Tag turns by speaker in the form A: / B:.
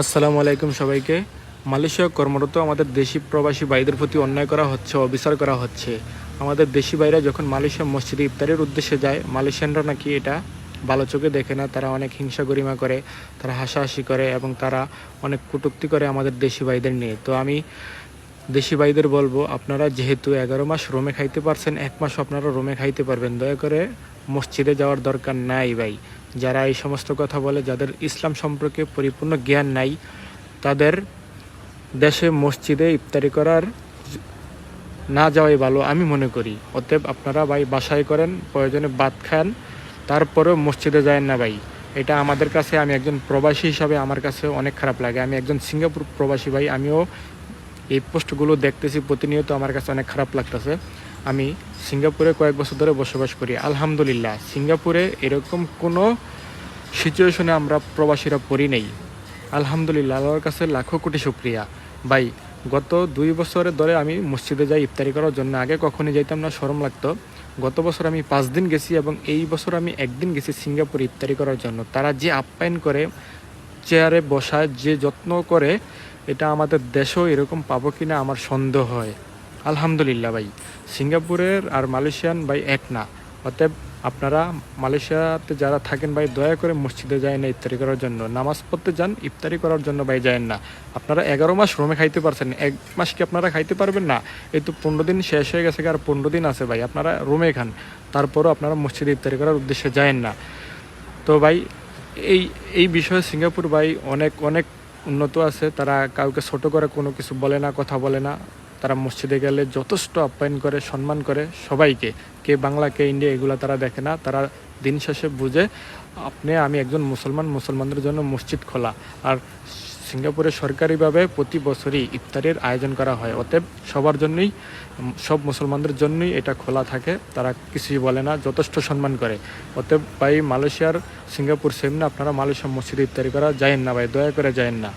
A: আসসালামু আলাইকুম সবাইকে। মালয়েশিয়া কর্মরত আমাদের দেশি প্রবাসী ভাইদের প্রতি অন্যায় করা হচ্ছে, অবিচার করা হচ্ছে। আমাদের দেশি ভাইরা যখন মালয়েশিয়া মসজিদে ইফতারের উদ্দেশ্যে যায়, মালয়েশিয়ানরা নাকি এটা ভালো চোখে দেখে না। তারা অনেক হিংসা গরিমা করে, তারা হাসাহাসি করে এবং তারা অনেক কটূক্তি করে আমাদের দেশি ভাইদের নিয়ে। তো আমি দেশি ভাইদের বলবো, আপনারা যেহেতু 11 মাস রোমে খাইতে পারছেন, 1 মাস আপনারা রোমে খাইতে পারবেন। দয়া করে মসজিদে যাওয়ার দরকার নাই ভাই। যারা এই সমস্ত কথা বলে, যাদের ইসলাম সম্পর্কে পরিপূর্ণ জ্ঞান নাই, তাদের দেশে মসজিদে ইফতারি করার না যাওয়াই ভালো আমি মনে করি। অতএব আপনারা ভাই বাসায় করেন, প্রয়োজনে ভাত খান, তারপরেও মসজিদে যায় না ভাই। এটা আমাদের কাছে, আমি একজন প্রবাসী হিসাবে আমার কাছে অনেক খারাপ লাগে। আমি একজন সিঙ্গাপুর প্রবাসী ভাই, আমিও এই পোস্টগুলো দেখতেছি প্রতিনিয়ত, আমার কাছে অনেক খারাপ লাগতেছে। আমি সিঙ্গাপুরে কয়েক বছর ধরে বসবাস করি, আলহামদুলিল্লাহ। সিঙ্গাপুরে এরকম কোনো সিচুয়েশনে আমরা প্রবাসীরা পড়ি নেই, আলহামদুলিল্লাহ। আল্লাহর কাছে লাখো কোটি শুকরিয়া ভাই। গত 2 বছরের ধরে আমি মসজিদে যাই ইফতারি করার জন্য। আগে কখনই যাইতাম না, শরম লাগতো। গত বছর আমি 5 দিন গেছি এবং এই বছর আমি 1 দিন গেছি সিঙ্গাপুরে ইফতারি করার জন্য। তারা যে আপ্যায়ন করে, চেয়ারে বসায় যে যত্ন করে, এটা আমাদের দেশেও এরকম পাবো কিনা আমার সন্দেহ হয়। আলহামদুলিল্লাহ ভাই, সিঙ্গাপুরের আর মালয়েশিয়ান ভাই এক না। অতএব আপনারা মালয়েশিয়াতে যারা থাকেন ভাই, দয়া করে মসজিদে যায় না ইফতারি করার জন্য। নামাজ পড়তে যান, ইফতারি করার জন্য ভাই যায়েন না। আপনারা 11 মাস রোমে খাইতে পারছেন, 1 মাস কি আপনারা খাইতে পারবেন না? এই তো 15 দিন শেষ হয়ে গেছে, আর 15 দিন আছে ভাই। আপনারা রোমে খান, তারপরও আপনারা মসজিদে ইফতারি করার উদ্দেশ্যে যায়েন না। তো ভাই, এই এই বিষয়ে সিঙ্গাপুর ভাই অনেক অনেক উন্নত আছে। তারা কাউকে ছোট করে কোনো কিছু বলে না, কথা বলে না। তারা মসজিদে গেলে যথেষ্ট আপ্যায়ন করে, সম্মান করে সবাইকে। কে বাংলা, কে ইন্ডিয়া, এগুলো তারা দেখে না। তারা দিন শেষে বুঝে আমি একজন মুসলমান, মুসলমানদের জন্য মসজিদ খোলা। আর সিঙ্গাপুরে সরকারিভাবে প্রতি বছরই ইফতারের আয়োজন করা হয়। অতএব সবার জন্যই, সব মুসলমানদের জন্যই এটা খোলা থাকে। তারা কিছুই বলে না, যথেষ্ট সম্মান করে। অতএব ভাই, মালয়েশিয়ার সিঙ্গাপুর সেম না। আপনারা মালয়েশিয়া মসজিদে ইফতারি করা যায়েন না ভাই, দয়া করে যায়েন না।